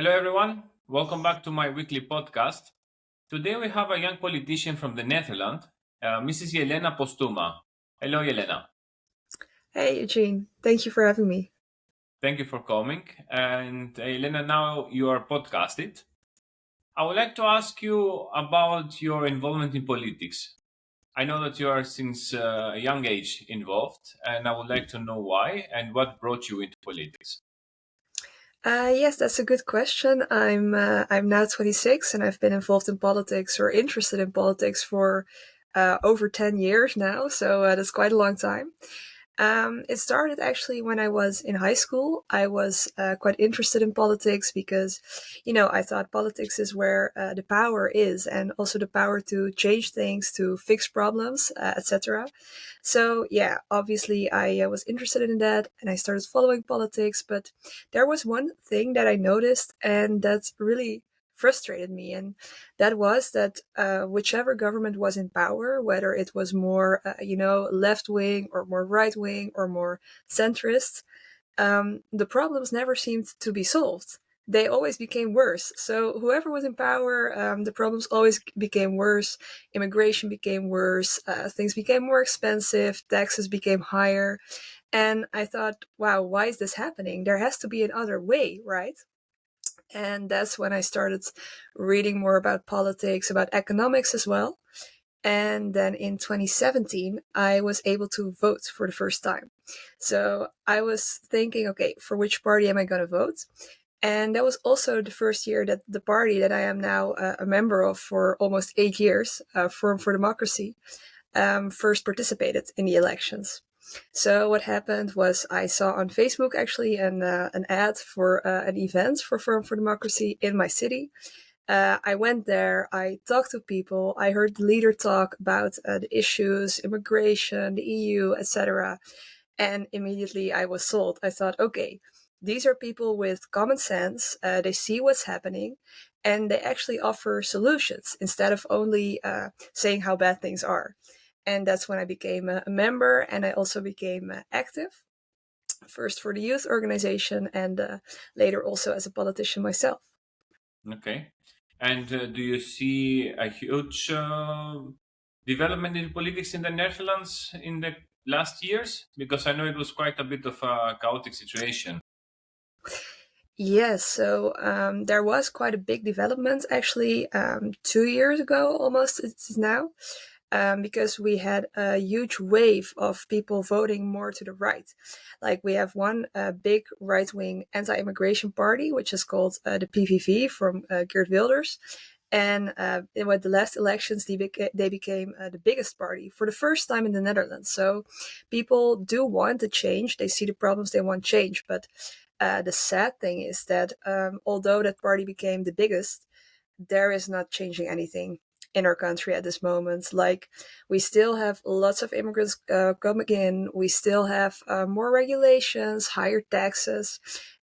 Hello, everyone. Welcome back to my weekly podcast. Today we have a young politician from the Netherlands, Mrs. Jelena Postuma. Hello, Jelena. Hey, Eugene. Thank you for having me. Thank you for coming. And Jelena, now you are podcasted. I would like to ask you about your involvement in politics. I know that you are since a young age involved, and I would like to know why and what brought you into politics. Yes, that's a good question. I'm now 26 and I've been involved in politics or interested in politics for over 10 years now. So that's quite a long time. It started actually when I was in high school. I was quite interested in politics because, I thought politics is where the power is, and also the power to change things, to fix problems, etc. So, yeah, obviously I was interested in that and I started following politics. But there was one thing that I noticed and that really frustrated me, and that was that whichever government was in power, whether it was more left wing or more right wing or more centrist, the problems never seemed to be solved. They always became worse. So whoever was in power, the problems always became worse. Immigration became worse. Things became more expensive. Taxes became higher. And I thought, wow, why is this happening? There has to be another way, right? And that's when I started reading more about politics, about economics as well. And then in 2017, I was able to vote for the first time. So I was thinking, okay, for which party am I going to vote? And that was also the first year that the party that I am now a member of for almost 8 years, for Democracy, first participated in the elections. So what happened was I saw on Facebook actually an ad for an event for Firm for Democracy in my city. I went there, I talked to people, I heard the leader talk about the issues, immigration, the EU, etc. And immediately I was sold. I thought, okay, these are people with common sense, they see what's happening, and they actually offer solutions instead of only saying how bad things are. And that's when I became a member, and I also became active, first for the youth organization and later also as a politician myself. Okay. And do you see a huge development in politics in the Netherlands in the last years? Because I know it was quite a bit of a chaotic situation. Yes, so there was quite a big development actually 2 years ago, almost it is now, because we had a huge wave of people voting more to the right. Like we have one big right wing anti immigration party, which is called the PVV from Geert Wilders. And with the last elections, they became the biggest party for the first time in the Netherlands. So people do want to change. They see the problems, they want change. But the sad thing is that although that party became the biggest, there is not changing anything in our country at this moment. Like, we still have lots of immigrants coming in. We still have more regulations, higher taxes,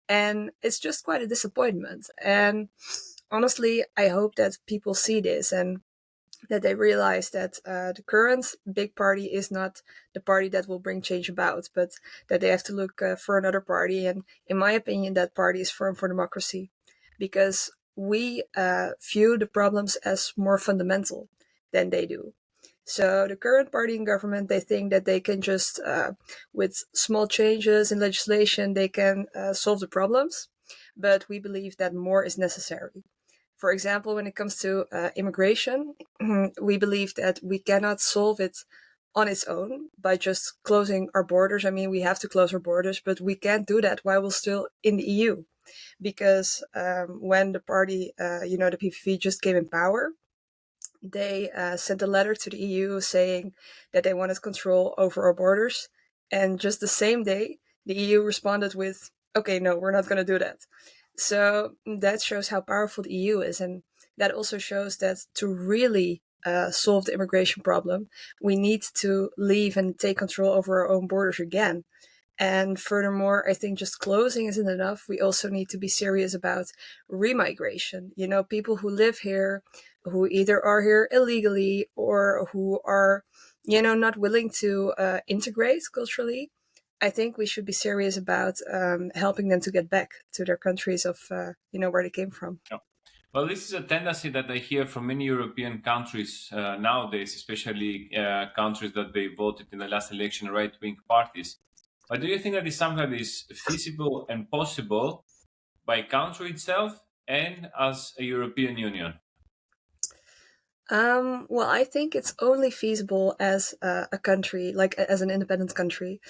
and it's just quite a disappointment. And honestly, I hope that people see this and that they realize that the current big party is not the party that will bring change about, but that they have to look for another party. And in my opinion, that party is Firm for Democracy, because we view the problems as more fundamental than they do. So the current party in government, they think that they can just, with small changes in legislation, they can solve the problems. But we believe that more is necessary. For example, when it comes to immigration, we believe that we cannot solve it on its own by just closing our borders. I mean, we have to close our borders, but we can't do that while we're still in the EU. Because when the party, the PVV just came in power, they sent a letter to the EU saying that they wanted control over our borders. And just the same day, the EU responded with, okay, no, we're not going to do that. So that shows how powerful the EU is. And that also shows that to really solve the immigration problem, we need to leave and take control over our own borders again. And furthermore, I think just closing isn't enough. We also need to be serious about remigration. People who live here, who either are here illegally or who are, not willing to integrate culturally. I think we should be serious about helping them to get back to their countries of where they came from. Yeah. Well, this is a tendency that I hear from many European countries nowadays, especially countries that they voted in the last election, right-wing parties. But do you think that is something that is feasible and possible by country itself and as a European Union? Well, I think it's only feasible as a country, like as an independent country,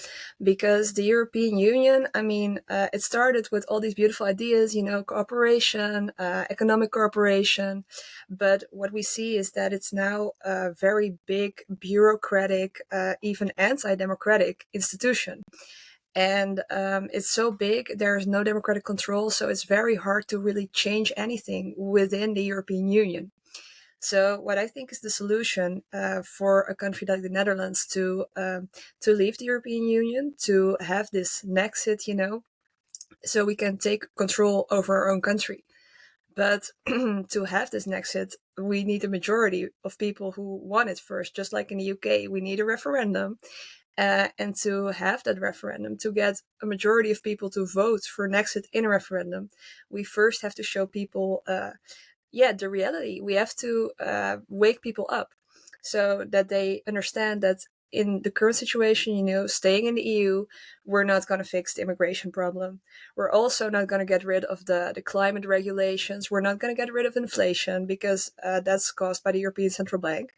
because the European Union, I mean, it started with all these beautiful ideas, cooperation, economic cooperation. But what we see is that it's now a very big, bureaucratic, even anti democratic institution. And it's so big, there's no democratic control, so it's very hard to really change anything within the European Union. So what I think is the solution for a country like the Netherlands to leave the European Union, to have this Nexit, so we can take control over our own country. But to have this Nexit, we need a majority of people who want it first. Just like in the UK, we need a referendum. And to have that referendum, to get a majority of people to vote for Nexit in a referendum, we first have to show people the reality. We have to wake people up so that they understand that in the current situation, staying in the EU, we're not going to fix the immigration problem. We're also not going to get rid of the climate regulations. We're not going to get rid of inflation because that's caused by the European Central Bank.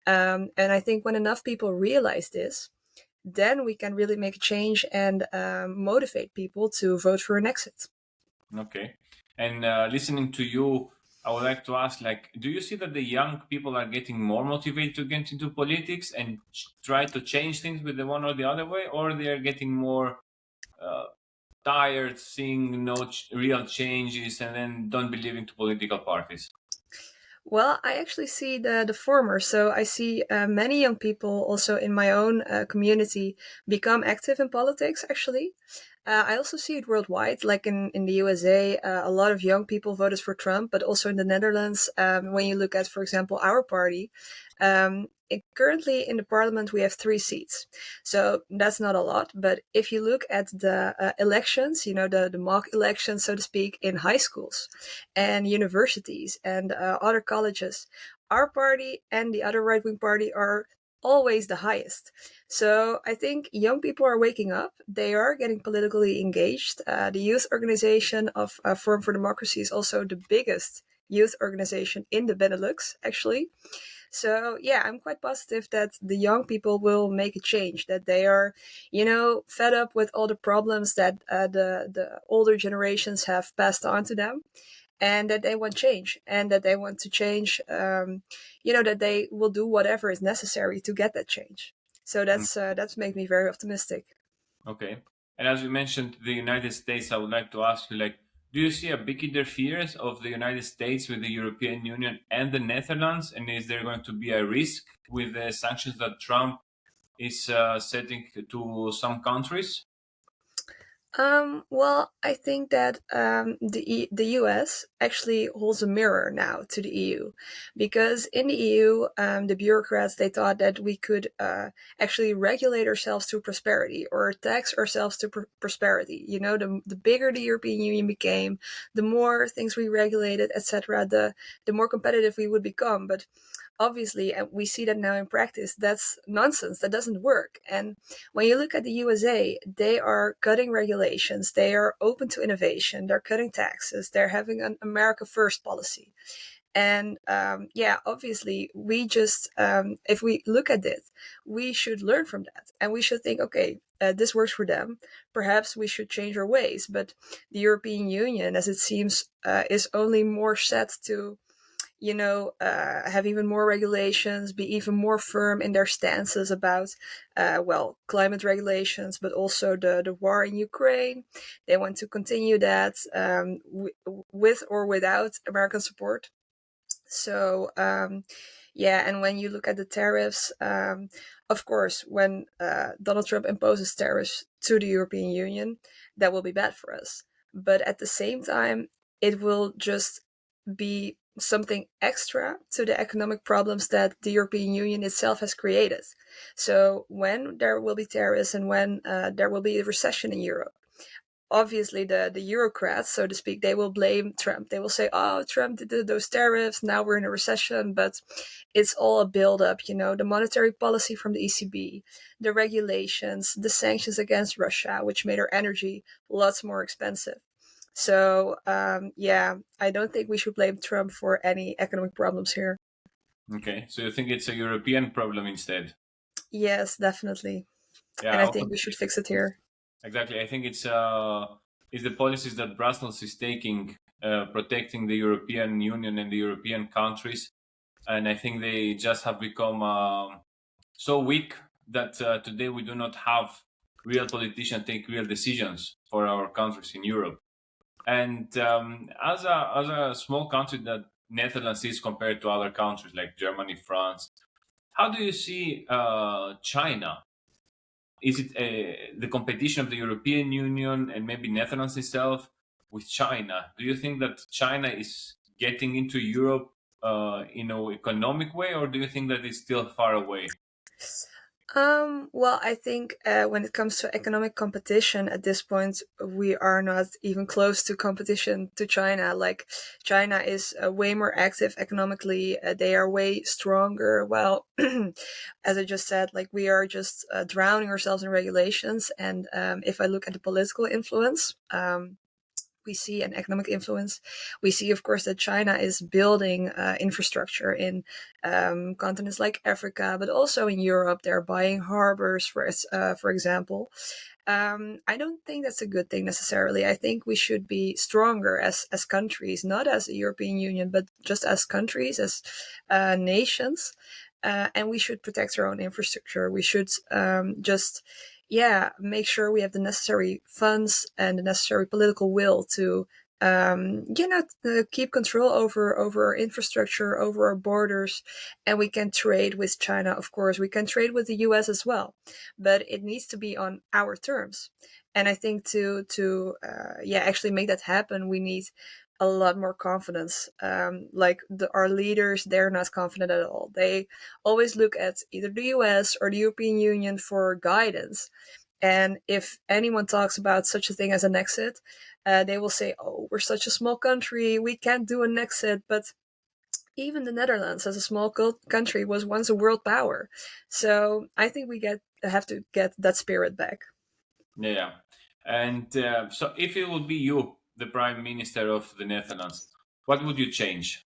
And I think when enough people realize this, then we can really make a change and motivate people to vote for an exit. Okay. And listening to you, I would like to ask, like, do you see that the young people are getting more motivated to get into politics and try to change things with the one or the other way, or they are getting more uh, tired seeing no real changes and then don't believe into political parties? Well, I actually see the former. So I see many young people also in my own community become active in politics, actually. I also see it worldwide, like in the USA, a lot of young people voted for Trump, but also in the Netherlands, when you look at, for example, our party, currently in the parliament, we have 3 seats. So that's not a lot. But if you look at the elections, the mock elections, so to speak, in high schools and universities and other colleges, our party and the other right wing party are always the highest. So I think young people are waking up. They are getting politically engaged. The youth organization of Forum for Democracy is also the biggest youth organization in the Benelux, actually. So yeah, I'm quite positive that the young people will make a change. That they are, fed up with all the problems that the older generations have passed on to them, and that they want change, and that they want to change. That they will do whatever is necessary to get that change. So that's made me very optimistic. Okay. And as you mentioned, the United States, I would like to ask you, like, do you see a big interference of the United States with the European Union and the Netherlands? And is there going to be a risk with the sanctions that Trump is setting to some countries? Well, I think that the US actually holds a mirror now to the EU, because in the EU, the bureaucrats, they thought that we could actually regulate ourselves to prosperity or tax ourselves to prosperity. The bigger the European Union became, the more things we regulated, etc., the more competitive we would become. But obviously, and we see that now in practice, that's nonsense. That doesn't work. And when you look at the USA, they are cutting regulations, they are open to innovation, they're cutting taxes, they're having an America First policy. And obviously, we just, if we look at it, we should learn from that. And we should think, okay, this works for them. Perhaps we should change our ways. But the European Union, as it seems, is only more set to have even more regulations, be even more firm in their stances about, climate regulations, but also the war in Ukraine. They want to continue that with or without American support. So, and when you look at the tariffs, of course, when Donald Trump imposes tariffs to the European Union, that will be bad for us. But at the same time, it will just be something extra to the economic problems that the European Union itself has created. So when there will be tariffs and when there will be a recession in Europe, obviously the Eurocrats, so to speak, they will blame Trump. They will say, "Oh, Trump did those tariffs. Now we're in a recession." But it's all a build-up, the monetary policy from the ECB, the regulations, the sanctions against Russia, which made our energy lots more expensive. So yeah, I don't think we should blame Trump for any economic problems here. Okay, so you think it's a European problem instead? Yes, definitely, and Yeah, I also think we should fix it here. exactly. I think it's the policies that Brussels is taking, protecting the European Union and the European countries, and I think they just have become so weak that today we do not have real politicians take real decisions for our countries in Europe. And as a small country that Netherlands is compared to other countries like Germany, France, how do you see China? Is it the competition of the European Union and maybe Netherlands itself with China? Do you think that China is getting into Europe in an economic way, or do you think that it's still far away? Well, I think when it comes to economic competition at this point, we are not even close to competition to China. Like, China is way more active economically. They are way stronger. Well, as I just said, like, we are just drowning ourselves in regulations. And if I look at the political influence, we see an economic influence. We see, of course, that China is building infrastructure in continents like Africa, but also in Europe. They're buying harbors, for example. I don't think that's a good thing necessarily. I think we should be stronger as countries, not as a European Union, but just as countries, as nations. And we should protect our own infrastructure. We should just, yeah, make sure we have the necessary funds and the necessary political will to, keep control over our infrastructure, over our borders, and we can trade with China. Of course, we can trade with the U.S. as well, but it needs to be on our terms. And I think to actually make that happen, we need a lot more confidence. Our leaders, they're not confident at all. They always look at either the US or the European Union for guidance. And if anyone talks about such a thing as an exit, they will say, "Oh, we're such a small country, we can't do an exit." But even the Netherlands, as a small country, was once a world power. So I think we have to get that spirit back. Yeah. And so if it would be you, the Prime Minister of the Netherlands, what would you change?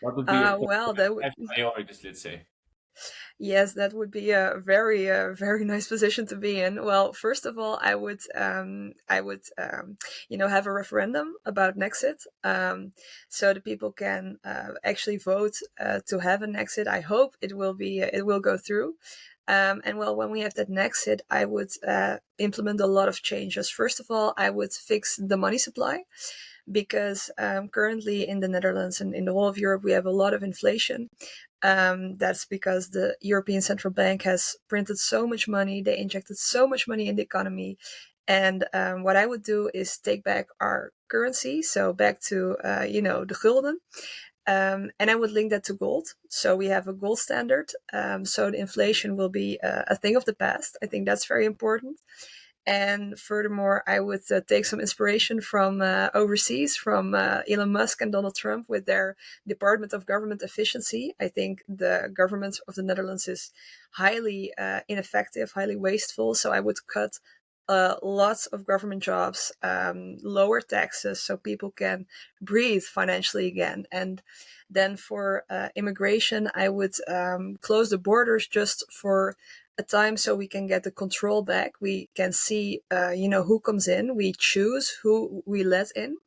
What would be your Well, that would five priorities, let's say? Yes, that would be a very nice position to be in. Well, first of all, I would have a referendum about Nexit, so the people can actually vote to have an exit. I hope it will go through. And well, when we have that Nexit, I would implement a lot of changes. First of all, I would fix the money supply because currently in the Netherlands and in the whole of Europe, we have a lot of inflation. That's because the European Central Bank has printed so much money, they injected so much money in the economy. And what I would do is take back our currency, so back to, the gulden. And I would link that to gold. So we have a gold standard. So the inflation will be a thing of the past. I think that's very important. And furthermore, I would take some inspiration from overseas, from Elon Musk and Donald Trump with their Department of Government Efficiency. I think the government of the Netherlands is highly ineffective, highly wasteful. So I would cut lots of government jobs, lower taxes so people can breathe financially again. And then for immigration, I would close the borders just for a time so we can get the control back. We can see, who comes in. We choose who we let in.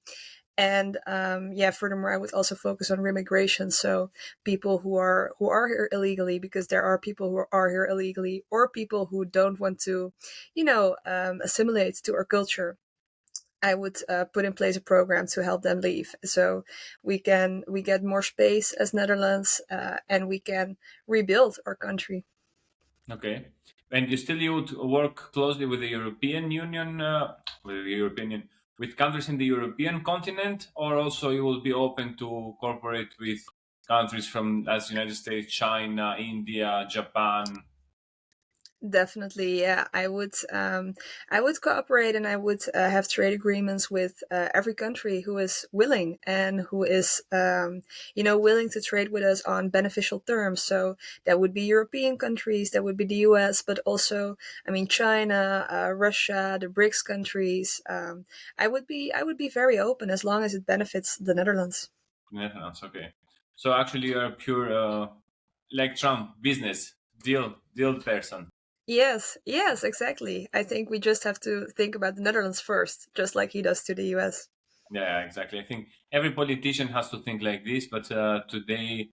And furthermore, I would also focus on remigration. So people who are here illegally, because there are people who are here illegally, or people who don't want to, assimilate to our culture. I would put in place a program to help them leave, so we get more space as Netherlands, and we can rebuild our country. Okay. And you would work closely with the European Union, with the European Union, with countries in the European continent, or also you will be open to cooperate with countries from as United States, China, India, Japan? Definitely, yeah. I would cooperate, and I would have trade agreements with every country who is willing and who is, willing to trade with us on beneficial terms. So that would be European countries, that would be the U.S., but also, I mean, China, Russia, the BRICS countries. I would be very open as long as it benefits the Netherlands. Netherlands, okay. So actually, you're a pure, like Trump, business deal person. Yes, yes, exactly. I think we just have to think about the Netherlands first, just like he does to the US. Yeah, exactly. I think every politician has to think like this, but today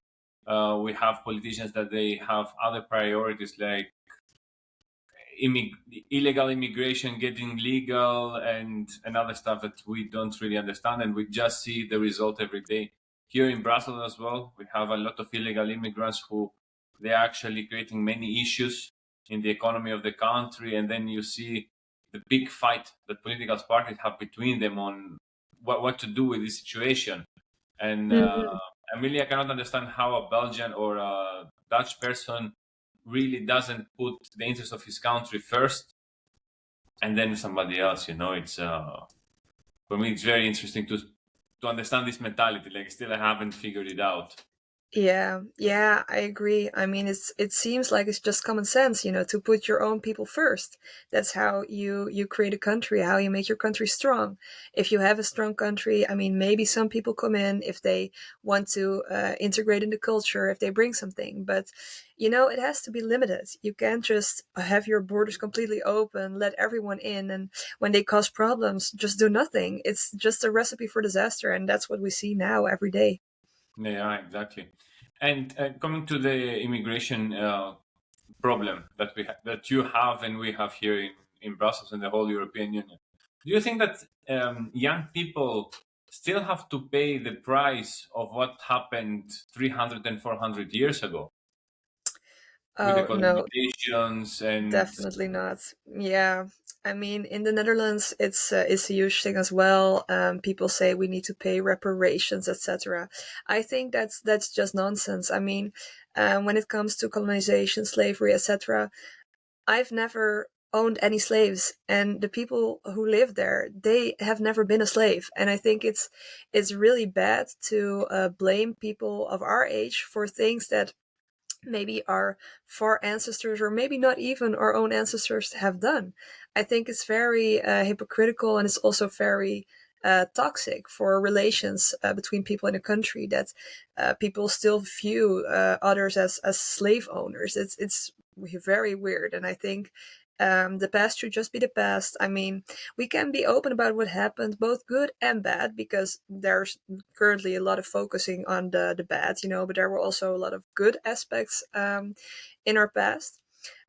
we have politicians that they have other priorities like illegal immigration getting legal and other stuff that we don't really understand, and we just see the result every day here in Brussels as well. We have a lot of illegal immigrants who they're actually creating many issues in the economy of the country, and then you see the big fight that political parties have between them on what to do with this situation. And Mhm. I cannot understand how a Belgian or a Dutch person really doesn't put the interest of his country first and then somebody else. It's for me it's very interesting to understand this mentality. Like still I haven't figured it out. Yeah, yeah, I agree. I mean, it seems like it's just common sense, to put your own people first. That's how you create a country, how you make your country strong. If you have a strong country, I mean, maybe some people come in if they want to integrate in the culture, if they bring something, but it has to be limited. You can't just have your borders completely open, let everyone in, and when they cause problems, just do nothing. It's just a recipe for disaster, and that's what we see now every day. Yeah, exactly. And coming to the immigration problem that you have and we have here in Brussels and the whole European Union, do you think that young people still have to pay the price of what happened 300 and 400 years ago with the Oh, no, colonizations and definitely not. Yeah. I mean, in the Netherlands, it's a huge thing as well. People say we need to pay reparations, etc. I think that's just nonsense. I mean, when it comes to colonization, slavery, etc., I've never owned any slaves, and the people who live there, they have never been a slave. And I think it's really bad to blame people of our age for things that maybe our far ancestors or maybe not even our own ancestors have done. I think it's very hypocritical, and it's also very toxic for relations between people in a country that people still view others as slave owners. It's very weird, and I think the past should just be the past. I mean, we can be open about what happened, both good and bad, because there's currently a lot of focusing on the bad, but there were also a lot of good aspects in our past.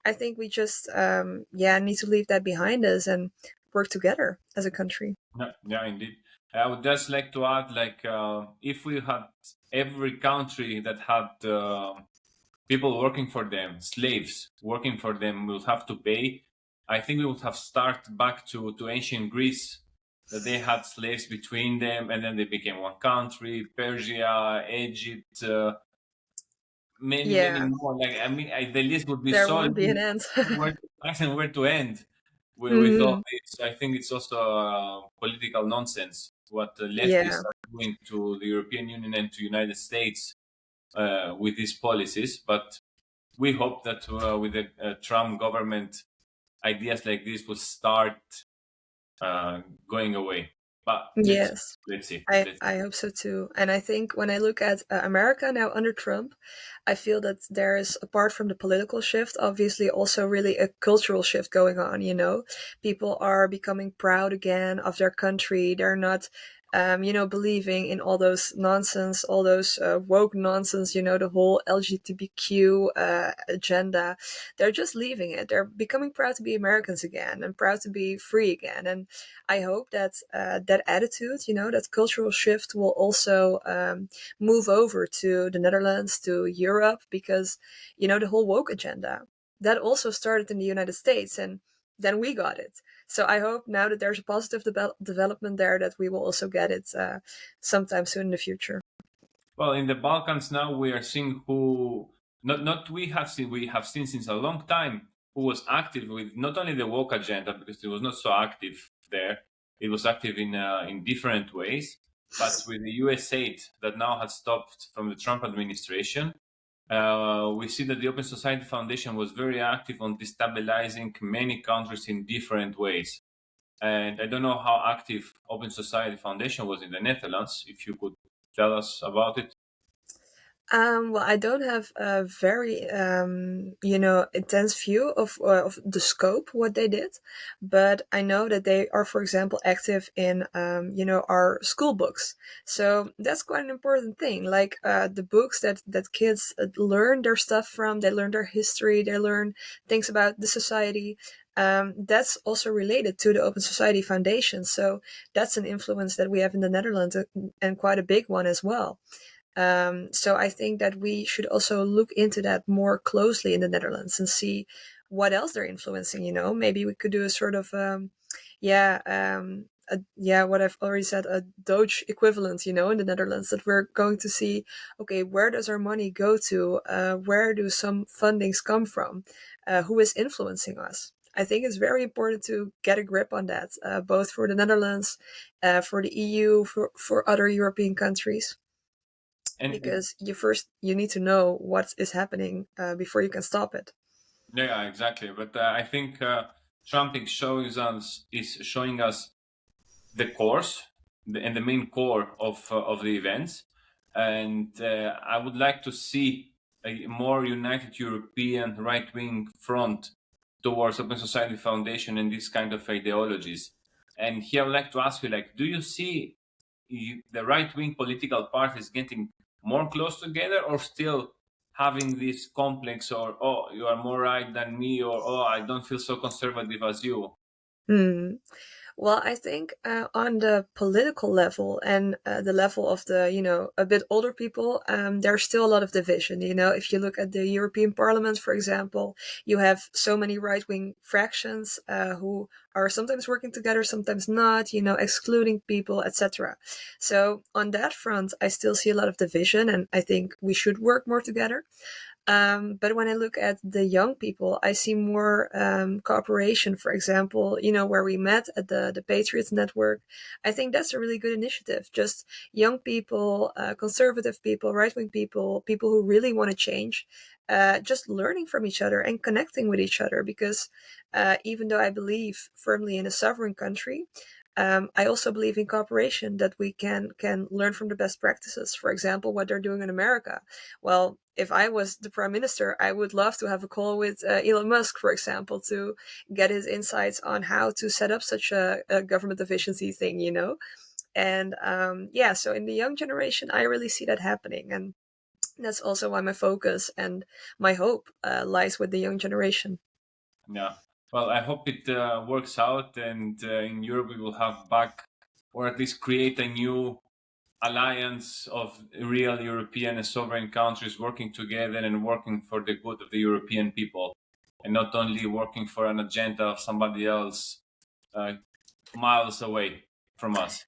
I think we just, need to leave that behind us and work together as a country. yeah, yeah, indeed. I would just like to add, like, if we had every country that had people working for them, slaves working for them, will have to pay. I think we would have started back to ancient Greece, that they had slaves between them, and then they became one country. Persia, Egypt, many Yeah, more. Like the list would be there so won't be long. an end. Where to start and where to end with all Mhm. this? I think it's also political nonsense what the leftists Yeah. are doing to the European Union and to United States with these policies. But we hope that with the Trump government, ideas like this will start going away. But Yes. let's see, I, let's I hope so too. And I think when I look at America now under Trump, I feel that there is, apart from the political shift, obviously also really a cultural shift going on. People are becoming proud again of their country. They're not, believing in all those nonsense, all those woke nonsense, the whole LGBTQ agenda. They're just leaving it. They're becoming proud to be Americans again and proud to be free again. And I hope that that attitude, that cultural shift will also move over to the Netherlands, to Europe, because, the whole woke agenda that also started in the United States. And then we got it. So I hope now that there's a positive development there, that we will also get it sometime soon in the future. Well, in the Balkans now we are seeing who not we have seen since a long time who was active with not only the woke agenda, because it was not so active there. It was active in different ways, but with the US aid that now has stopped from the Trump administration, we see that the Open Society Foundation was very active on destabilizing many countries in different ways. And I don't know how active Open Society Foundation was in the Netherlands. If you could tell us about it. Well, I don't have a very, intense view of the scope, what they did, but I know that they are, for example, active in, our school books. So that's quite an important thing. Like the books that kids learn their stuff from, they learn their history, they learn things about the society. That's also related to the Open Society Foundation. So that's an influence that we have in the Netherlands, and quite a big one as well. So I think that we should also look into that more closely in the Netherlands and see what else they're influencing. Maybe we could do a sort of, what I've already said, a Doge equivalent, in the Netherlands, that we're going to see, okay, where does our money go to? Where do some fundings come from? Who is influencing us? I think it's very important to get a grip on that, both for the Netherlands, for the EU, for other European countries, And because you need to know what is happening before you can stop it. yeah, exactly. But I think Trump is showing us the course and the main core of the events, and I would like to see a more united European right wing front towards Open Society Foundation and this kind of ideologies. And here I would like to ask you, like, do you see the right wing political parties getting more close together, or still having this complex, or oh, you are more right than me, or oh, I don't feel so conservative as you? Hmm. Well, I think on the political level and the level of the, a bit older people, there's still a lot of division. If you look at the European Parliament, for example, you have so many right wing fractions who are sometimes working together, sometimes not, excluding people, etc. So on that front, I still see a lot of division, and I think we should work more together. But when I look at the young people, I see more cooperation, for example, where we met at the Patriots Network. I think that's a really good initiative. Just young people, conservative people, right wing people, people who really want to change, just learning from each other and connecting with each other. Because even though I believe firmly in a sovereign country, I also believe in cooperation, that we can learn from the best practices. For example, what they're doing in America. Well, if I was the prime minister, I would love to have a call with Elon Musk, for example, to get his insights on how to set up such a government efficiency thing. And so in the young generation, I really see that happening, and that's also why my focus and my hope lies with the young generation. Yeah. Well, I hope it works out, and in Europe we will have back, or at least create a new alliance of real European and sovereign countries working together and working for the good of the European people, and not only working for an agenda of somebody else uh, miles away from us.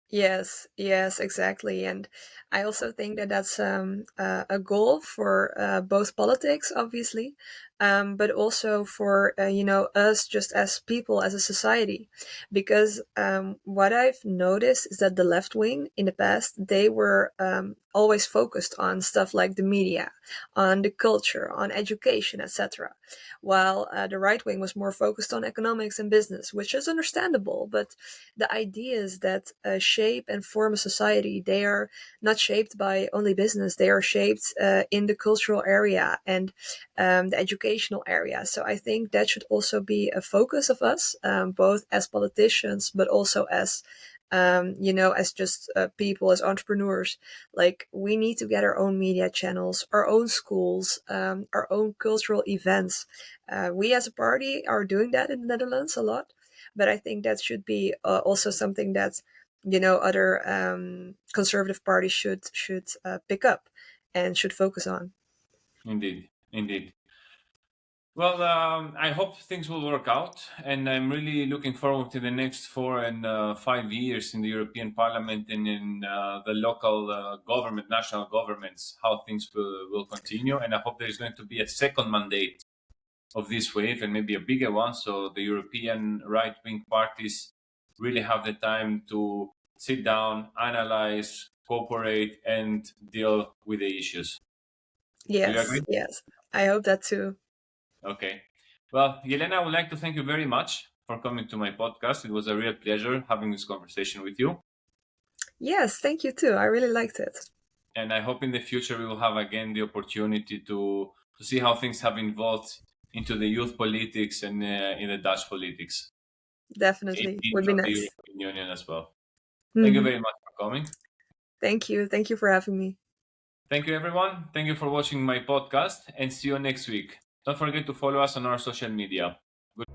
Yes, yes, exactly. And I also think that that's a goal for both politics, obviously, but also for, us just as people, as a society. Because what I've noticed is that the left wing in the past, they were always focused on stuff like the media, on the culture, on education, etc. While the right wing was more focused on economics and business, which is understandable. But the ideas that shape and form a society, they are not shaped by only business, they are shaped in the cultural area and the educational area. So I think that should also be a focus of us, both as politicians, but also as as just people, as entrepreneurs. Like, we need to get our own media channels, our own schools, our own cultural events. We as a party are doing that in the Netherlands a lot, but I think that should be also something that other conservative parties should pick up and should focus on. Indeed, indeed. Well, I hope things will work out, and I'm really looking forward to the next 4 and 5 years in the European Parliament and in the local government, national governments, how things will continue. And I hope there's going to be a second mandate of this wave and maybe a bigger one, so the European right-wing parties really have the time to sit down, analyze, cooperate, and deal with the issues. Do you Yes, agree? yes. I hope that too. Okay. Well, Jelena, I would like to thank you very much for coming to my podcast. It was a real pleasure having this conversation with you. Yes, thank you too. I really liked it. And I hope in the future we will have again the opportunity to see how things have evolved into the youth politics and in the Dutch politics, Definitely. indeed Would be from the nice. European Union as well. Thank you Mhm. very much for coming. Thank you. Thank you for having me. Thank you, everyone. Thank you for watching my podcast and see you next week. Don't forget to follow us on our social media. Good.